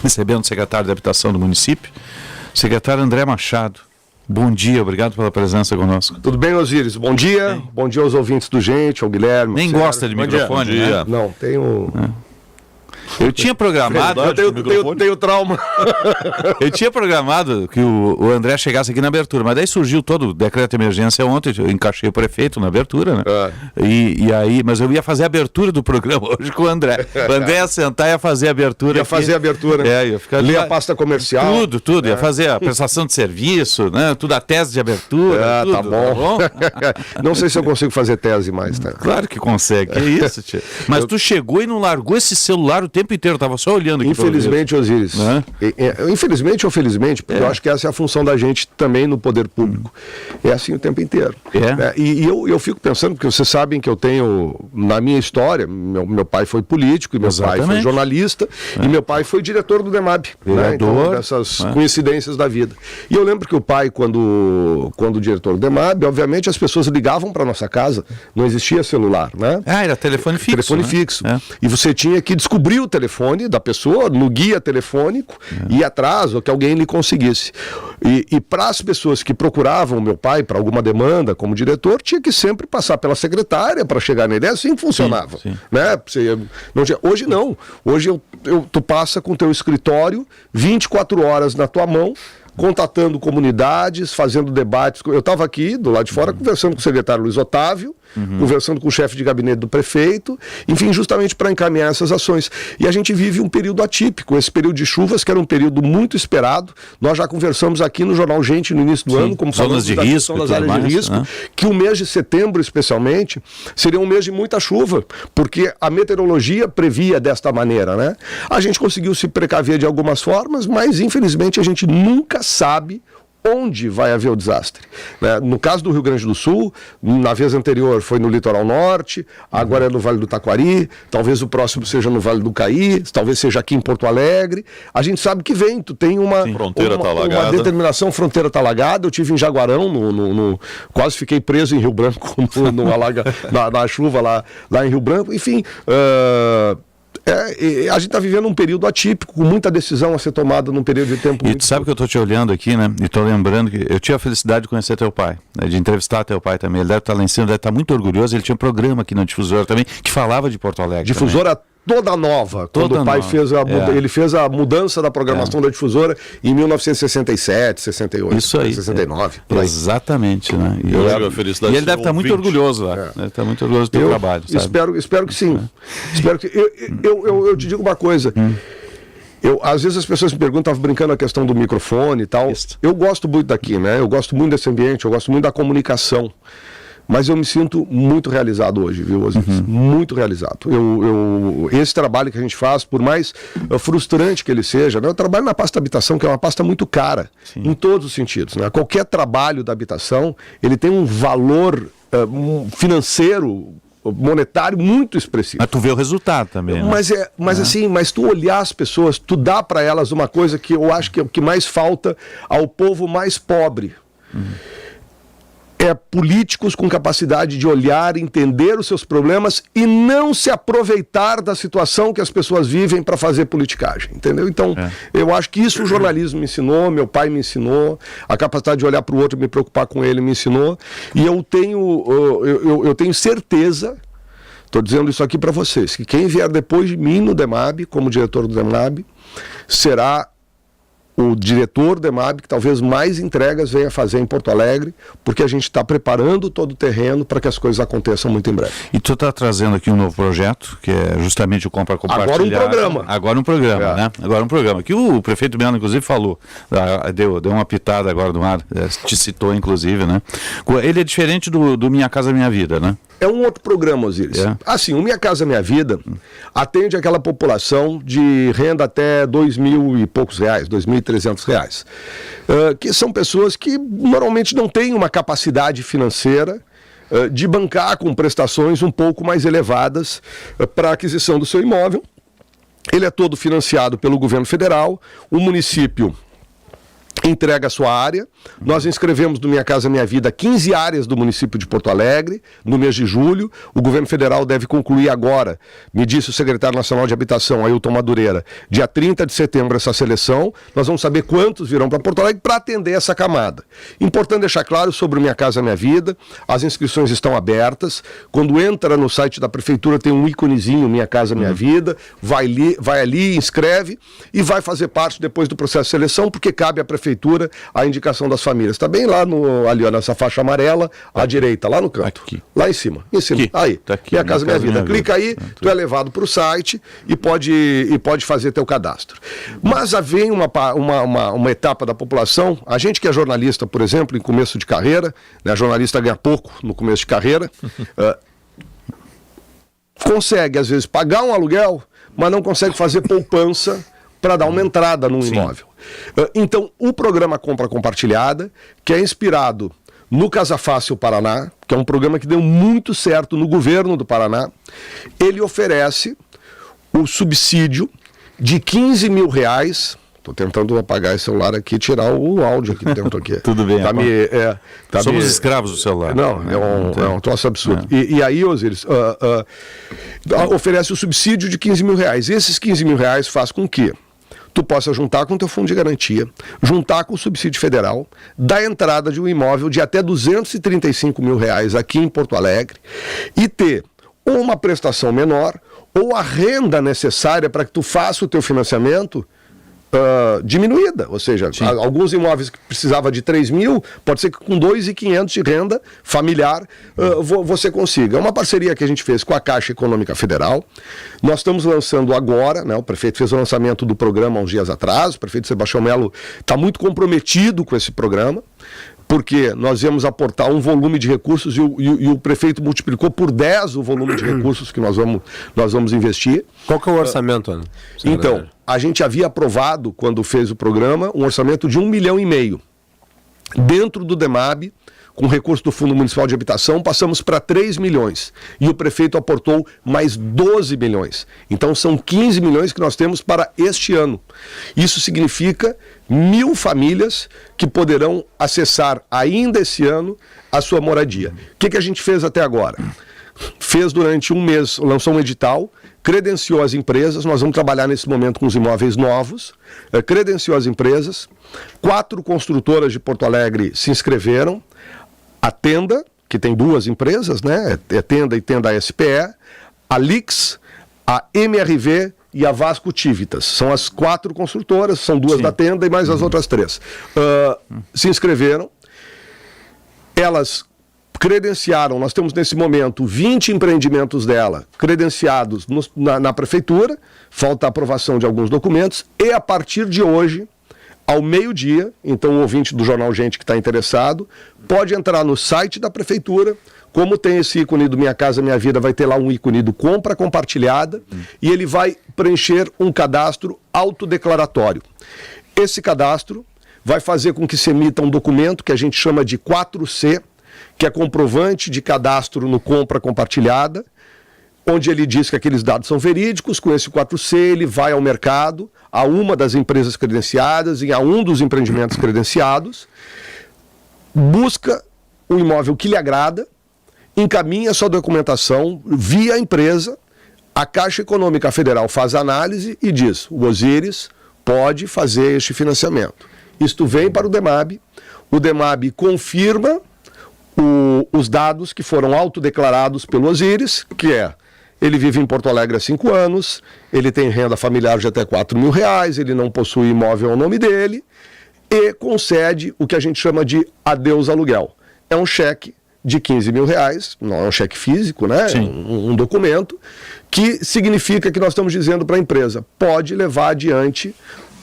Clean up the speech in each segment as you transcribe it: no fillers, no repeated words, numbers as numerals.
recebendo o secretário de Habitação do município, secretário André Machado. Bom dia, obrigado pela presença conosco. Tudo bem, Osíris? Bom dia. Bem. Bom dia aos ouvintes do Gente, ao Guilherme. Nem gosta de microfone, né? Não, tenho... Eu tinha programado... Eu tenho trauma. Eu tinha programado que o André chegasse aqui na abertura, mas daí surgiu todo o decreto de emergência ontem, eu encaixei o prefeito na abertura, né? E aí, mas eu ia fazer a abertura do programa hoje com o André. O André ia sentar e ia fazer a abertura. Ia fazer a abertura. Ia ficar... Ler a pasta comercial. Tudo. Ia fazer a prestação de serviço, né? Tudo, a tese de abertura. Tudo, tá bom? Não sei se eu consigo fazer tese mais, tá? Claro que consegue, que é isso, tia. Mas tu chegou e não largou esse celular o tempo inteiro, eu tava só olhando aqui. Infelizmente, Osíris. Infelizmente ou felizmente, porque eu acho que essa é a função da gente também no poder público. É assim o tempo inteiro. E eu fico pensando, porque vocês sabem que eu tenho, na minha história, meu pai foi político, e meu pai foi jornalista, e meu pai foi diretor do DEMAB. Né? Então, dessas coincidências da vida. E eu lembro que o pai, quando diretor do DEMAB, obviamente as pessoas ligavam para nossa casa, não existia celular, né? Era telefone fixo. Telefone fixo. E você tinha que descobrir o telefone da pessoa, no guia telefônico, ir atrás, ou que alguém lhe conseguisse. E para as pessoas que procuravam meu pai para alguma demanda como diretor, tinha que sempre passar pela secretária para chegar nele. Assim funcionava. Sim. Né? Hoje não. Hoje tu passa com o teu escritório 24 horas na tua mão, contatando comunidades, fazendo debates. Eu estava aqui, do lado de fora, conversando com o secretário Luiz Otávio, conversando com o chefe de gabinete do prefeito, enfim, justamente para encaminhar essas ações. E a gente vive um período atípico, esse período de chuvas, que era um período muito esperado. Nós já conversamos aqui no Jornal Gente no início do ano, como falamos da questão das áreas de risco, que o mês de setembro, especialmente, seria um mês de muita chuva, porque a meteorologia previa desta maneira, né? A gente conseguiu se precaver de algumas formas, mas infelizmente a gente nunca sabe onde vai haver o desastre. Né? No caso do Rio Grande do Sul, na vez anterior foi no litoral norte, agora é no Vale do Taquari, talvez o próximo seja no Vale do Caí, talvez seja aqui em Porto Alegre. A gente sabe que vem, tu tem uma determinação, fronteira tá alagada. Eu tive em Jaguarão, quase fiquei preso em Rio Branco na chuva lá em Rio Branco. Enfim, a gente está vivendo um período atípico, com muita decisão a ser tomada num período de tempo muito... E tu sabe que eu estou te olhando aqui, né? E estou lembrando que eu tive a felicidade de conhecer teu pai, né? De entrevistar teu pai também. Ele deve estar lá em cima, deve estar muito orgulhoso. Ele tinha um programa aqui na Difusora também, que falava de Porto Alegre. Difusora também. Toda nova, quando o pai ele fez a mudança da programação da Difusora em 1967, 68, isso aí, 69. Exatamente, né? E ele deve estar muito orgulhoso lá. Deve estar muito orgulhoso do teu trabalho, sabe? Espero que sim. Espero que... Eu te digo uma coisa. Às vezes as pessoas me perguntam, estava brincando a questão do microfone e tal. Eu gosto muito daqui, né? Eu gosto muito desse ambiente, eu gosto muito da comunicação. Mas eu me sinto muito realizado hoje, viu, Osíris? Muito realizado. Esse trabalho que a gente faz, por mais frustrante que ele seja, né? Eu trabalho na pasta habitação, que é uma pasta muito cara, em todos os sentidos. Né? Qualquer trabalho da habitação, ele tem um valor financeiro, monetário muito expressivo. Mas tu vê o resultado também, né? Mas tu olhar as pessoas, tu dá para elas uma coisa que eu acho que é o que mais falta ao povo mais pobre. Políticos com capacidade de olhar, entender os seus problemas e não se aproveitar da situação que as pessoas vivem para fazer politicagem, entendeu? Então, eu acho que isso o jornalismo me ensinou, meu pai me ensinou, a capacidade de olhar para o outro e me preocupar com ele me ensinou, e eu tenho certeza, estou dizendo isso aqui para vocês, que quem vier depois de mim no DEMAB, como diretor do DEMAB, será o diretor do DEMAB que talvez mais entregas venha fazer em Porto Alegre, porque a gente está preparando todo o terreno para que as coisas aconteçam muito em breve. E tu está trazendo aqui um novo projeto, que é justamente o Compra Compartilhada. Agora um programa, né? Agora um programa, que o prefeito Melo, inclusive, falou, deu uma pitada agora no ar, te citou, inclusive, né? Ele é diferente do Minha Casa Minha Vida, né? É um outro programa, Osíris. Assim, o Minha Casa Minha Vida atende aquela população de renda até R$2.000 e poucos, R$2.300, que são pessoas que normalmente não têm uma capacidade financeira de bancar com prestações um pouco mais elevadas para a aquisição do seu imóvel. Ele é todo financiado pelo governo federal, o município entrega a sua área. Nós inscrevemos no Minha Casa Minha Vida 15 áreas do município de Porto Alegre no mês de julho. O governo federal deve concluir agora, me disse o secretário nacional de Habitação, Ailton Madureira, dia 30 de setembro essa seleção. Nós vamos saber quantos virão para Porto Alegre para atender essa camada. Importante deixar claro sobre o Minha Casa Minha Vida, as inscrições estão abertas. Quando entra no site da prefeitura tem um íconezinho Minha Casa Minha Vida, vai ali, inscreve e vai fazer parte depois do processo de seleção, porque cabe à prefeitura a indicação das famílias. Está bem lá ali, ó, nessa faixa amarela, à direita, lá no canto. Aqui. Lá em cima. Aqui. Aí. Tá aqui, Minha Casa Minha Vida. Clica aí, tu é levado para o site e pode fazer teu cadastro. Mas vem uma etapa da população, a gente que é jornalista, por exemplo, em começo de carreira, né, jornalista ganha pouco no começo de carreira, consegue, às vezes, pagar um aluguel, mas não consegue fazer poupança para dar uma entrada num imóvel. Então, o programa Compra Compartilhada, que é inspirado no Casa Fácil Paraná, que é um programa que deu muito certo no governo do Paraná, ele oferece o subsídio de R$15 mil. Estou tentando apagar esse celular aqui e tirar o áudio aqui dentro aqui. Tudo bem. Somos escravos do celular. Não, é um troço absurdo. E aí, Osíris, oferece o subsídio de R$15 mil. Esses R$15 mil faz com que tu possa juntar com o teu fundo de garantia, juntar com o subsídio federal, dar entrada de um imóvel de até R$235 mil aqui em Porto Alegre e ter ou uma prestação menor ou a renda necessária para que tu faça o teu financiamento diminuída, ou seja, alguns imóveis que precisava de 3 mil, pode ser que com 2.500 de renda familiar você consiga. É uma parceria que a gente fez com a Caixa Econômica Federal. Nós estamos lançando agora, né, o prefeito fez o lançamento do programa há uns dias atrás, o prefeito Sebastião Melo está muito comprometido com esse programa, porque nós íamos aportar um volume de recursos e o prefeito multiplicou por 10 o volume de recursos que nós vamos investir. Qual que é o orçamento, Ana? Então, a gente havia aprovado, quando fez o programa, um orçamento de R$1,5 milhão. Dentro do DEMAB, com recurso do Fundo Municipal de Habitação, passamos para 3 milhões. E o prefeito aportou mais 12 milhões. Então são 15 milhões que nós temos para este ano. Isso significa 1.000 famílias que poderão acessar ainda esse ano a sua moradia. O que a gente fez até agora? Fez durante um mês, lançou um edital, credenciou as empresas, nós vamos trabalhar nesse momento com os imóveis novos, credenciou as empresas, 4 construtoras de Porto Alegre se inscreveram, a Tenda, que tem 2 empresas, né? É Tenda e Tenda SPE, a Lix, a MRV e a Vasco Tívitas. São as 4 construtoras, são 2 da Tenda e mais as outras 3. Se inscreveram, elas credenciaram, nós temos nesse momento 20 empreendimentos dela credenciados na prefeitura, falta a aprovação de alguns documentos, e a partir de hoje, ao meio-dia, então o ouvinte do Jornal Gente que está interessado, pode entrar no site da prefeitura, como tem esse ícone do Minha Casa Minha Vida, vai ter lá um ícone do Compra Compartilhada, e ele vai preencher um cadastro autodeclaratório. Esse cadastro vai fazer com que se emita um documento que a gente chama de 4C, que é comprovante de cadastro no Compra Compartilhada, onde ele diz que aqueles dados são verídicos. Com esse 4C ele vai ao mercado, a uma das empresas credenciadas e a um dos empreendimentos credenciados, busca o imóvel que lhe agrada, encaminha sua documentação via empresa, a Caixa Econômica Federal faz a análise e diz: o Osíris pode fazer este financiamento. Isto vem para o DEMAB confirma os dados que foram autodeclarados pelo Osíris, que é: ele vive em Porto Alegre há 5 anos, ele tem renda familiar de até R$4 mil, ele não possui imóvel ao nome dele, e concede o que a gente chama de adeus aluguel. É um cheque de R$15 mil, não é um cheque físico, né? Um documento, que significa que nós estamos dizendo para a empresa: pode levar adiante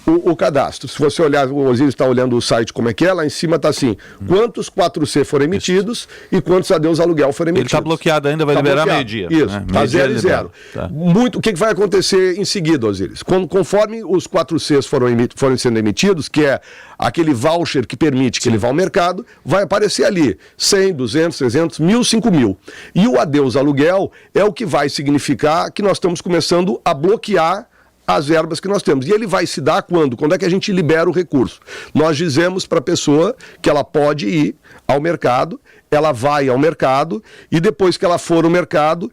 o cadastro. Se você olhar, o Osíris está olhando o site como é que é, lá em cima está assim: quantos 4C foram emitidos e quantos adeus aluguel foram emitidos. Ele está bloqueado ainda, vai liberar meio-dia. Isso, está 0 e 0. Tá. O que vai acontecer em seguida, Osíris? Conforme os 4Cs forem sendo emitidos, que é aquele voucher que permite que ele vá ao mercado, vai aparecer ali 100, 200, 300, 1.000, 5.000. E o adeus aluguel é o que vai significar que nós estamos começando a bloquear as verbas que nós temos. E ele vai se dar quando? Quando é que a gente libera o recurso? Nós dizemos para a pessoa que ela pode ir ao mercado, ela vai ao mercado, e depois que ela for ao mercado,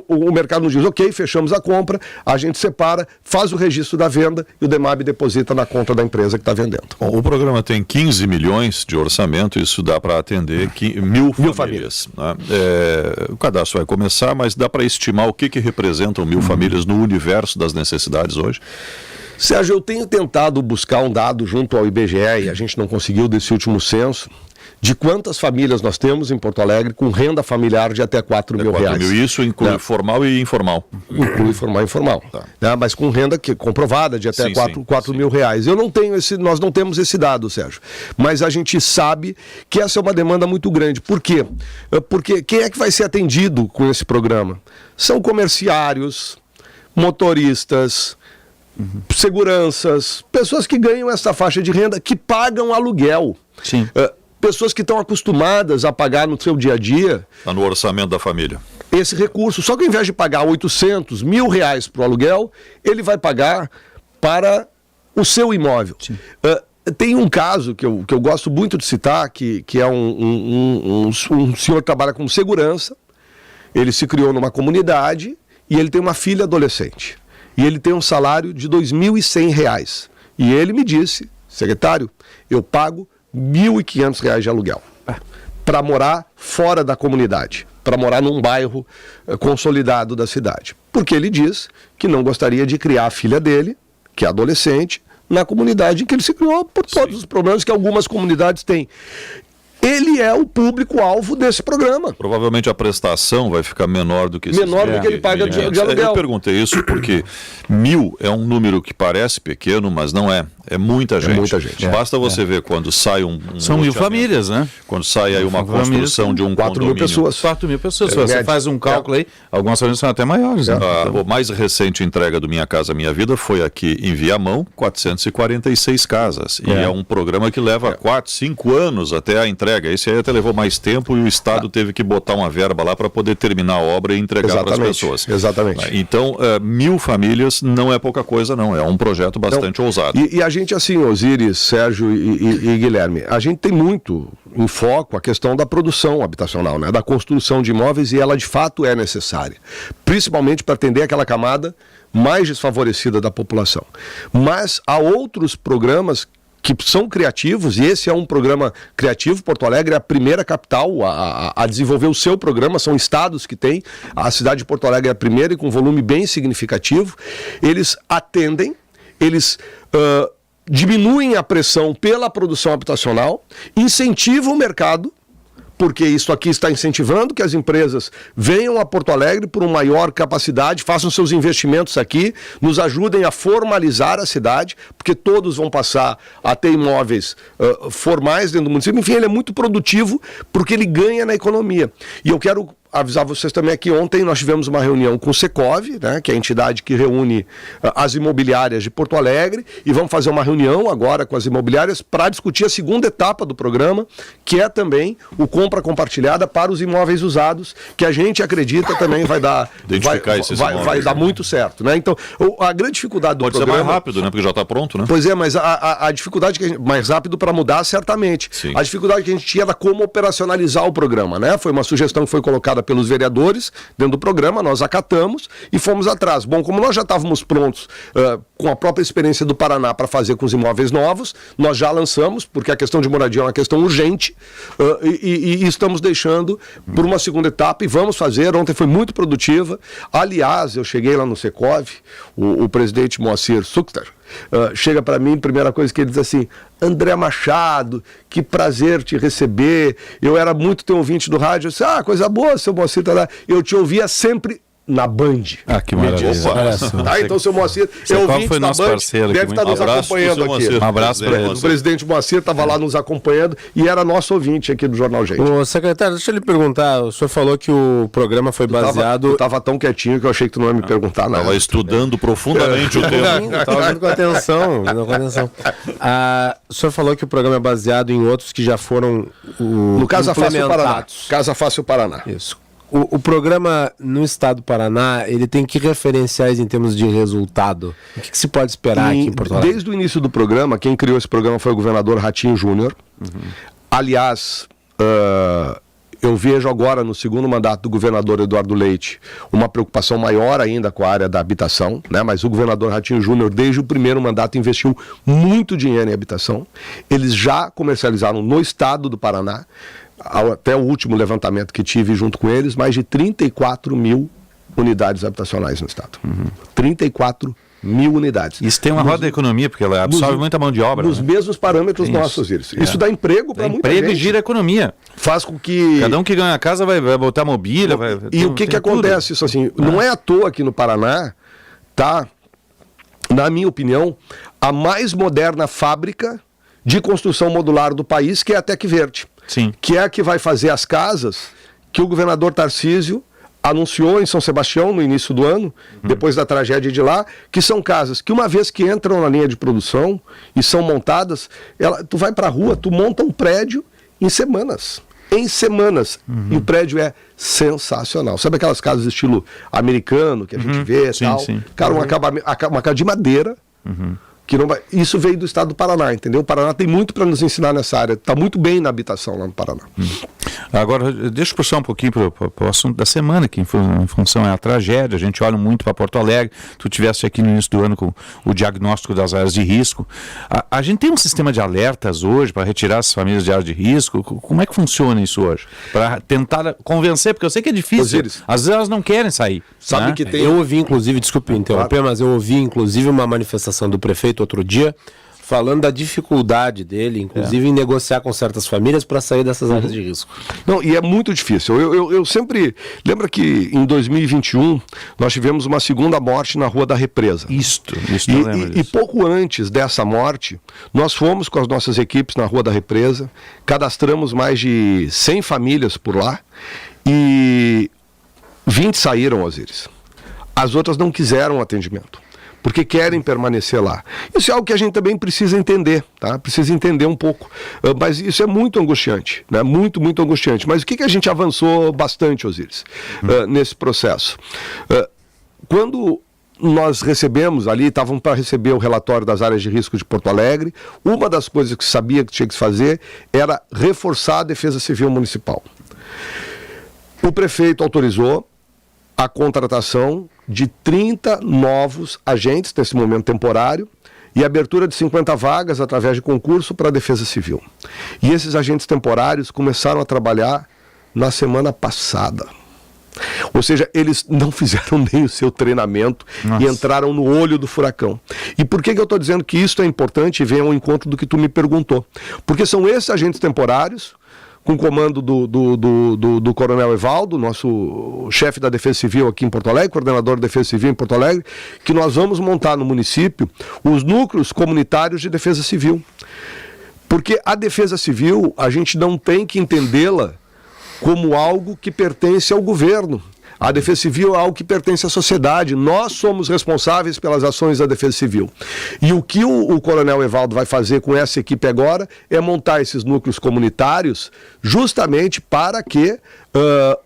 o mercado nos diz, ok, fechamos a compra, a gente separa, faz o registro da venda e o DEMAB deposita na conta da empresa que está vendendo. Bom, o programa tem 15 milhões de orçamento, isso dá para atender 1.000 famílias. Né? O cadastro vai começar, mas dá para estimar o que representam 1.000 famílias no universo das necessidades hoje? Sérgio, eu tenho tentado buscar um dado junto ao IBGE, e a gente não conseguiu desse último censo, de quantas famílias nós temos em Porto Alegre com renda familiar de até 4 mil reais. Isso inclui formal e informal. Inclui formal e informal. Tá. Né? Mas com renda comprovada de até 4 mil reais. Nós não temos esse dado, Sérgio. Mas a gente sabe que essa é uma demanda muito grande. Por quê? Porque quem é que vai ser atendido com esse programa? São comerciários, motoristas, seguranças, pessoas que ganham essa faixa de renda, que pagam aluguel. Sim. Pessoas que estão acostumadas a pagar no seu dia a dia. Está no orçamento da família. Esse recurso. Só que ao invés de pagar 800, R$1.000 para o aluguel, ele vai pagar para o seu imóvel. Tem um caso que eu gosto muito de citar, que é um senhor que trabalha como segurança. Ele se criou numa comunidade e ele tem uma filha adolescente. E ele tem um salário de R$2.100. E ele me disse, secretário, eu pago R$1.500 de aluguel para morar fora da comunidade, para morar num bairro consolidado da cidade. Porque ele diz que não gostaria de criar a filha dele, que é adolescente, na comunidade em que ele se criou, por todos os problemas que algumas comunidades têm. Ele é o público-alvo desse programa. Provavelmente a prestação vai ficar menor do que menor do que ele paga de aluguel. Eu perguntei isso porque 1.000 é um número que parece pequeno, mas não é. É muita gente. Muita gente. Basta você ver quando sai São 1.000 famílias, né? Quando sai aí uma construção de um 4 mil pessoas. 4 mil pessoas. Você faz um cálculo aí, algumas famílias são até maiores. Né? A mais recente entrega do Minha Casa Minha Vida foi aqui em Viamão, 446 casas. E é um programa que leva 4, 5 anos até a entrega. Esse aí até levou mais tempo e o Estado teve que botar uma verba lá para poder terminar a obra e entregar para as pessoas. Exatamente. Então, 1.000 famílias não é pouca coisa, não. É um projeto bastante ousado. E a gente, assim, Osíris, Sérgio e Guilherme, a gente tem muito em foco a questão da produção habitacional, né? Da construção de imóveis, e ela de fato é necessária. Principalmente para atender aquela camada mais desfavorecida da população. Mas há outros programas que são criativos, e esse é um programa criativo. Porto Alegre é a primeira capital a desenvolver o seu programa, são estados que têm, a cidade de Porto Alegre é a primeira e com volume bem significativo. Eles atendem, eles diminuem a pressão pela produção habitacional, incentivam o mercado, porque isso aqui está incentivando que as empresas venham a Porto Alegre por uma maior capacidade, façam seus investimentos aqui, nos ajudem a formalizar a cidade, porque todos vão passar a ter imóveis formais dentro do município. Enfim, ele é muito produtivo porque ele ganha na economia. E eu quero avisar vocês também que ontem nós tivemos uma reunião com o Secov, né, que é a entidade que reúne as imobiliárias de Porto Alegre, e vamos fazer uma reunião agora com as imobiliárias para discutir a segunda etapa do programa, que é também o compra compartilhada para os imóveis usados, que a gente acredita também vai dar vai dar muito certo, né? Então, a grande dificuldade do programa... Pode ser mais rápido, né? Porque já está pronto, né? Pois é, mas a dificuldade que a gente... mais rápido para mudar, certamente. Sim. A dificuldade que a gente tinha era como operacionalizar o programa, né? Foi uma sugestão que foi colocada pelos vereadores dentro do programa, nós acatamos e fomos atrás. Bom, como nós já estávamos prontos com a própria experiência do Paraná para fazer com os imóveis novos, nós já lançamos, porque a questão de moradia é uma questão urgente, e estamos deixando por uma segunda etapa e vamos fazer. Ontem foi muito produtiva. Aliás, eu cheguei lá no Secov, o presidente Moacir Sucter chega para mim, primeira coisa que ele diz assim: André Machado, que prazer te receber, eu era muito teu ouvinte do rádio. Eu disse, coisa boa, seu Moacir, eu te ouvia sempre na Band. Que maravilha. Então, seu Moacir, foi nosso parceiro, deve estar nos acompanhando aqui. Um abraço para ele. O presidente Moacir estava lá nos acompanhando e era nosso ouvinte aqui do Jornal Gente. Ô, secretário, deixa eu lhe perguntar, o senhor falou que o programa foi baseado... Eu estava tão quietinho que eu achei que tu não ia me perguntar nada. Estava estudando profundamente o tema. Estava ouvindo com atenção. O senhor falou que o programa é baseado em outros que já foram no Casa Fácil Paraná. Casa Fácil Paraná. Isso. O programa no estado do Paraná, ele tem que referenciais em termos de resultado? O que se pode esperar aqui em Porto Alegre? Desde o início do programa, quem criou esse programa foi o governador Ratinho Júnior. Aliás, eu vejo agora no segundo mandato do governador Eduardo Leite uma preocupação maior ainda com a área da habitação, né? Mas o governador Ratinho Júnior, desde o primeiro mandato, investiu muito dinheiro em habitação. Eles já comercializaram no estado do Paraná, até o último levantamento que tive junto com eles, mais de 34 mil unidades habitacionais no estado. 34 mil unidades. Isso tem uma roda da economia, porque ela absorve muita mão de obra. Nos mesmos parâmetros nossos, Isso dá emprego para muita gente. Emprego e gira a economia. Faz com que... Cada um que ganha a casa vai botar mobília. E o que acontece? Isso assim, não é à toa que no Paraná, tá, na minha opinião, a mais moderna fábrica de construção modular do país, que é a Tec Verde. Sim. Que é a que vai fazer as casas que o governador Tarcísio anunciou em São Sebastião no início do ano, depois da tragédia de lá, que são casas que uma vez que entram na linha de produção e são montadas, tu vai pra rua, tu monta um prédio em semanas. E o prédio é sensacional. Sabe aquelas casas estilo americano que a gente vê e tal? Sim. Cara, uma casa de madeira, que não vai... Isso veio do estado do Paraná, entendeu? O Paraná tem muito para nos ensinar nessa área. Está muito bem na habitação lá no Paraná. Agora, deixa eu puxar um pouquinho para o assunto da semana, que em função é a tragédia. A gente olha muito para Porto Alegre. Tu estiveste aqui no início do ano com o diagnóstico das áreas de risco. A gente tem um sistema de alertas hoje para retirar as famílias de áreas de risco. Como é que funciona isso hoje? Para tentar convencer, porque eu sei que é difícil. Osíris, às vezes elas não querem sair. Sabe que tem... Eu ouvi, inclusive, desculpe interromper, mas eu ouvi, inclusive, uma manifestação do prefeito outro dia, falando da dificuldade dele, inclusive, em negociar com certas famílias para sair dessas áreas de risco. Não, e é muito difícil. Eu sempre... Lembra que em 2021 nós tivemos uma segunda morte na Rua da Represa. E pouco antes dessa morte, nós fomos com as nossas equipes na Rua da Represa, cadastramos mais de 100 famílias por lá e 20 saíram, Osíris. As outras não quiseram atendimento, porque querem permanecer lá. Isso é algo que a gente também precisa entender, tá? Precisa entender um pouco. Mas isso é muito angustiante, né? Muito, muito angustiante. Mas o que a gente avançou bastante, Osíris, nesse processo? Quando nós recebemos ali, estavam para receber o relatório das áreas de risco de Porto Alegre, uma das coisas que sabia que tinha que se fazer era reforçar a Defesa Civil Municipal. O prefeito autorizou a contratação de 30 novos agentes nesse momento temporário e abertura de 50 vagas através de concurso para a Defesa Civil. E esses agentes temporários começaram a trabalhar na semana passada. Ou seja, eles não fizeram nem o seu treinamento e entraram no olho do furacão. E por que eu estou dizendo que isso é importante e vem ao encontro do que tu me perguntou? Porque são esses agentes temporários, com comando do Coronel Evaldo, nosso chefe da Defesa Civil aqui em Porto Alegre, coordenador da Defesa Civil em Porto Alegre, que nós vamos montar no município os núcleos comunitários de defesa civil. Porque a defesa civil, a gente não tem que entendê-la como algo que pertence ao governo. A Defesa Civil é algo que pertence à sociedade. Nós somos responsáveis pelas ações da Defesa Civil. E o que o Coronel Evaldo vai fazer com essa equipe agora é montar esses núcleos comunitários justamente para que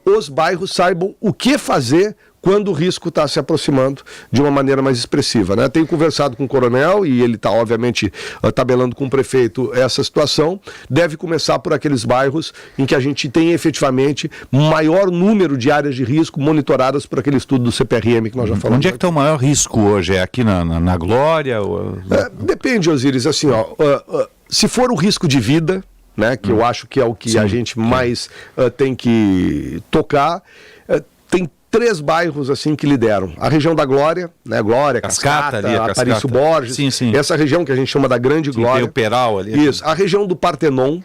os bairros saibam o que fazer quando o risco está se aproximando de uma maneira mais expressiva, né? Tenho conversado com o coronel e ele está, obviamente, tabelando com o prefeito essa situação. Deve começar por aqueles bairros em que a gente tem efetivamente maior número de áreas de risco monitoradas por aquele estudo do CPRM que nós já falamos. Onde é que está o maior risco hoje? É aqui na Glória? Ou... Depende, Osíris, assim, se for o risco de vida, né, que eu acho que é o que a gente mais tem que tocar, tem 3 bairros assim que lideram. A região da Glória, né? Glória, Cascata, Aparício Borges. Sim. Essa região que a gente chama da Grande Glória. Tem o Peral ali. Isso. A região do Partenon,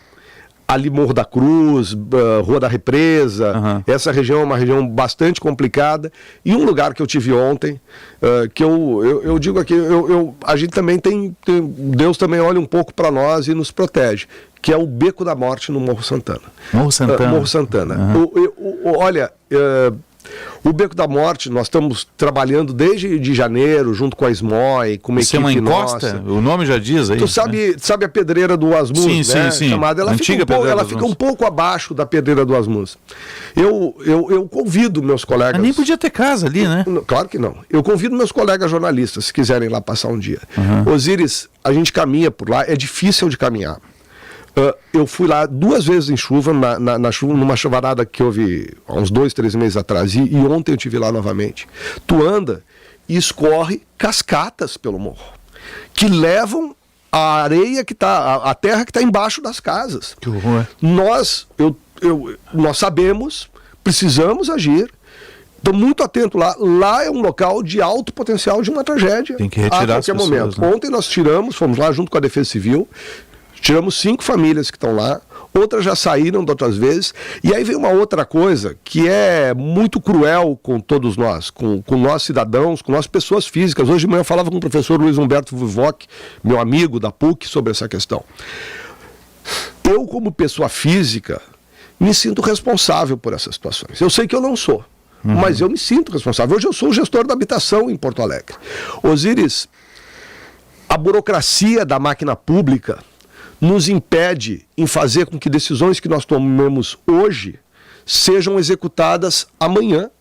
ali Morro da Cruz, Rua da Represa. Essa região é uma região bastante complicada. E um lugar que eu tive ontem, que eu digo aqui, a gente também tem Deus também olha um pouco para nós e nos protege, que é o Beco da Morte no Morro Santana. Morro Santana. Morro Santana. Olha, O Beco da Morte, nós estamos trabalhando desde de janeiro, junto com a SMOI, com uma Isso equipe é uma encosta? nossa. O nome já diz aí. Tu sabe a pedreira do Asmus, sim, né? sim. Chamada, ela fica um pouco abaixo da pedreira do Asmus. Eu convido meus colegas... Mas nem podia ter casa ali, né? Claro que não. Eu convido meus colegas jornalistas, se quiserem lá passar um dia. Osíris, a gente caminha por lá, é difícil de caminhar. Eu fui lá 2 vezes em chuva, numa chuvarada que houve há uns 2, 3 meses atrás, e ontem eu estive lá novamente. Tu anda e escorre cascatas pelo morro, que levam a areia que está, a terra que está embaixo das casas. Que horror. Nós sabemos, precisamos agir. Estou muito atento lá. Lá é um local de alto potencial de uma tragédia. Tem que retirar a qualquer momento. Né? Ontem nós fomos lá junto com a Defesa Civil, tiramos 5 famílias que estão lá, outras já saíram de outras vezes, e aí vem uma outra coisa que é muito cruel com todos nós, com nós cidadãos, com nós pessoas físicas. Hoje de manhã eu falava com o professor Luiz Humberto Vuvoc, meu amigo da PUC, sobre essa questão. Eu, como pessoa física, me sinto responsável por essas situações. Eu sei que eu não sou, mas eu me sinto responsável. Hoje eu sou o gestor da habitação em Porto Alegre. Osíris, a burocracia da máquina pública nos impede em fazer com que decisões que nós tomemos hoje sejam executadas amanhã.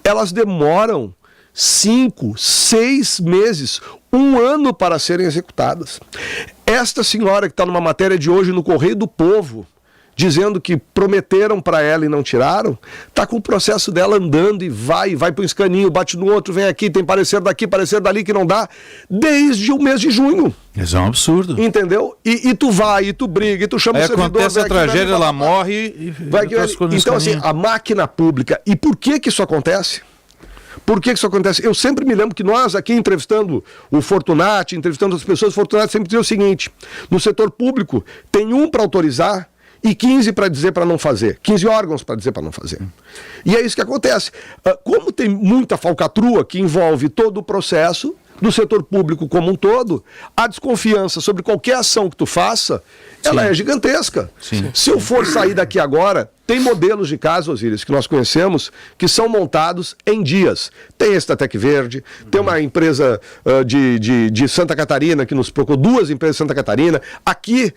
Elas demoram 5, 6 meses, 1 ano para serem executadas. Esta senhora que está numa matéria de hoje no Correio do Povo, dizendo que prometeram para ela e não tiraram, está com o processo dela andando e vai para um escaninho, bate no outro, vem aqui, tem parecer daqui, parecer dali que não dá, desde o mês de junho. Isso é um absurdo. Entendeu? E tu vai, e tu briga, e tu chama aí o servidor... acontece a tragédia, ela morre e... Então, assim, a máquina pública... E por que isso acontece? Por que isso acontece? Eu sempre me lembro que nós aqui entrevistando o Fortunati, entrevistando as pessoas, o Fortunati sempre dizia o seguinte: no setor público tem um para autorizar e 15 para dizer para não fazer. 15 órgãos para dizer para não fazer. E é isso que acontece. Como tem muita falcatrua que envolve todo o processo do setor público como um todo, a desconfiança sobre qualquer ação que tu faça, ela é gigantesca. Se eu for sair daqui agora, tem modelos de casa, Osíris, que nós conhecemos, que são montados em dias. Tem esse da Tec Verde, tem uma empresa de Santa Catarina que nos procurou, 2 empresas de Santa Catarina, aqui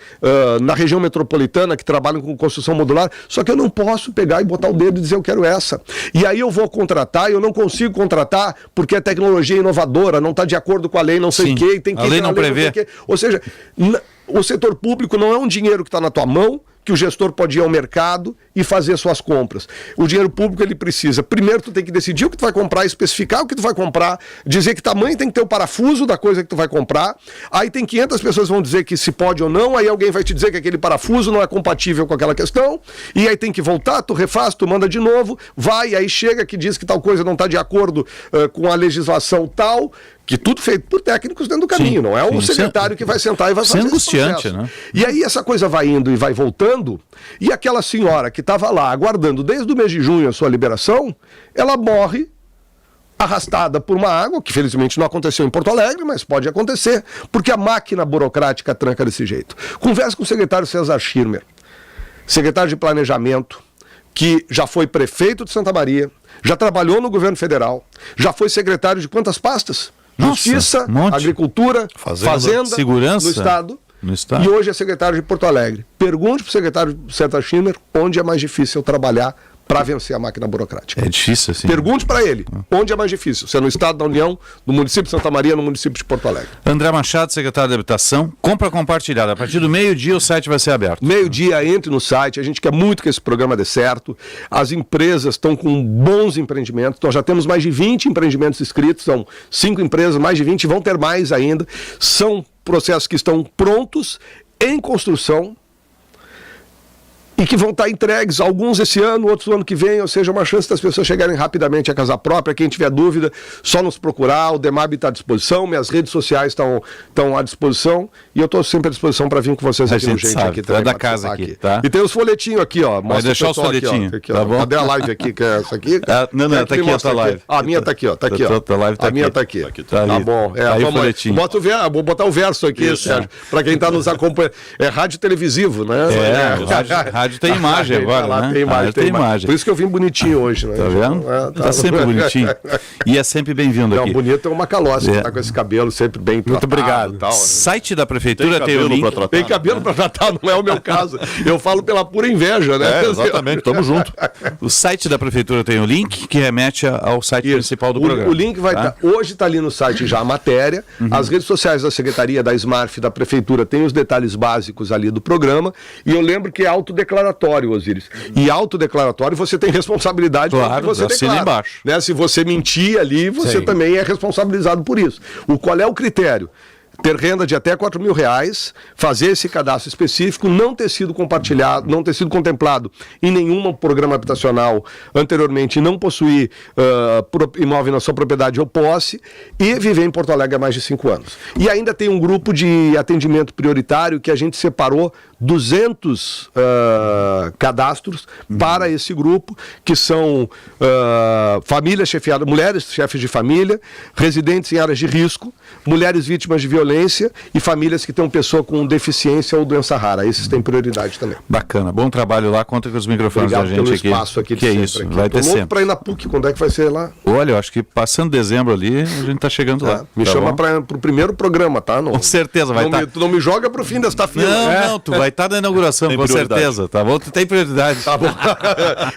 na região metropolitana que trabalham com construção modular, só que eu não posso pegar e botar o dedo e dizer eu quero essa. E aí eu vou contratar e eu não consigo contratar porque a tecnologia é inovadora, não está de acordo com a lei, não sei o quê, tem que a lei não prevê. Ou seja, o setor público não é um dinheiro que está na tua mão, que o gestor pode ir ao mercado e fazer suas compras. O dinheiro público, ele precisa. Primeiro, tu tem que decidir o que tu vai comprar, especificar o que tu vai comprar, dizer que tamanho tem que ter o parafuso da coisa que tu vai comprar. Aí tem 500 pessoas que vão dizer que se pode ou não, aí alguém vai te dizer que aquele parafuso não é compatível com aquela questão, e aí tem que voltar, tu refaz, tu manda de novo, vai, aí chega que diz que tal coisa não está de acordo com a legislação tal, que tudo feito por técnicos dentro do caminho, não é o secretário que vai sentar e vai fazer esse angustiante, né? E aí essa coisa vai indo e vai voltando, e aquela senhora que estava lá aguardando desde o mês de junho a sua liberação, ela morre arrastada por uma água, que felizmente não aconteceu em Porto Alegre, mas pode acontecer, porque a máquina burocrática tranca desse jeito. Conversa com o secretário César Schirmer, secretário de Planejamento, que já foi prefeito de Santa Maria, já trabalhou no governo federal, já foi secretário de quantas pastas? Justiça, Agricultura, Fazenda, Segurança no Estado. E hoje é secretário de Porto Alegre. Pergunte para o secretário César Schirmer onde é mais difícil trabalhar para vencer a máquina burocrática. É difícil, assim. Pergunte para ele onde é mais difícil, se é no Estado da União, no município de Santa Maria, no município de Porto Alegre. André Machado, secretário de Habitação, compra compartilhada. A partir do meio-dia o site vai ser aberto. Meio-dia, entre no site. A gente quer muito que esse programa dê certo. As empresas estão com bons empreendimentos. Nós já temos mais de 20 empreendimentos inscritos. São 5 empresas, mais de 20, vão ter mais ainda. São processos que estão prontos, em construção, e que vão estar entregues, alguns esse ano, outros no ano que vem, ou seja, uma chance das pessoas chegarem rapidamente à casa própria. Quem tiver dúvida, só nos procurar, o DEMAB está à disposição, minhas redes sociais estão à disposição, e eu estou sempre à disposição para vir com vocês aqui no Gente Aqui. É da casa aqui, tá? E tem os folhetinhos aqui, ó. Vai deixar os folhetinhos, tá bom? Cadê a live aqui, que é essa aqui? Não, tá aqui a tua live. A minha tá aqui, ó. Tá aqui, ó. A minha tá aqui. Tá bom. Aí o folhetinho. Vou botar o verso aqui, Sérgio, para quem está nos acompanhando. É rádio televisivo, né? Rádio rádio tem imagem agora, lá, né? Tem imagem. Por isso que eu vim bonitinho hoje, né? Tá vendo? Tá sempre bonitinho. E é sempre bem-vindo aqui. Bonito é uma calócia, tá com esse cabelo sempre bem tratado. Muito obrigado. Tal, né? Site da prefeitura tem o link. Tem cabelo para tratar, não é o meu caso. Eu falo pela pura inveja, né? Exatamente, tamo junto. O site da prefeitura tem o link que remete ao site principal do programa. O link vai estar. Hoje está ali no site já a matéria. As redes sociais da Secretaria, da SMARF, da Prefeitura, tem os detalhes básicos ali do programa. E eu lembro que é autodeclaratório, Osíris. E autodeclaratório você tem responsabilidade claro, pelo que você declara. Embaixo. Né? Se você mentir ali, você também é responsabilizado por isso. Qual é o critério? Ter renda de até R$4.000, fazer esse cadastro específico, não ter sido compartilhado, não ter sido contemplado em nenhum programa habitacional anteriormente, não possuir imóvel na sua propriedade ou posse e viver em Porto Alegre há mais de 5 anos. E ainda tem um grupo de atendimento prioritário que a gente separou 200 cadastros para esse grupo, que são famílias chefiadas, mulheres chefes de família, residentes em áreas de risco, mulheres vítimas de violência e famílias que têm uma pessoa com deficiência ou doença rara. Esses têm prioridade também. Bacana, bom trabalho lá, conta com os microfones da gente pelo aqui. Espaço aqui que é isso, aqui. vai ter sempre. Para ir na PUC, quando é que vai ser lá? Olha, eu acho que passando dezembro ali, a gente tá chegando lá. Me chama para o primeiro programa, tá? Com certeza vai estar. Tu não me joga pro fim desta fila. Não, tu vai estar na inauguração, com certeza, tá bom? Tu tem prioridade. Tá bom.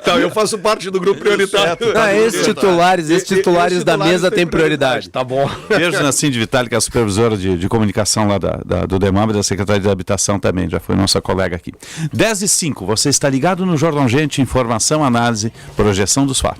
Então, eu faço parte do grupo prioritário. Esses titulares da mesa têm prioridade. Tá bom. Beijo na Cindy Vitali, que é a supervisora de comunicação lá do DEMAB e da Secretaria de Habitação também, já foi nossa colega aqui. 10h05, você está ligado no Jornal Gente, informação, análise, projeção dos fatos.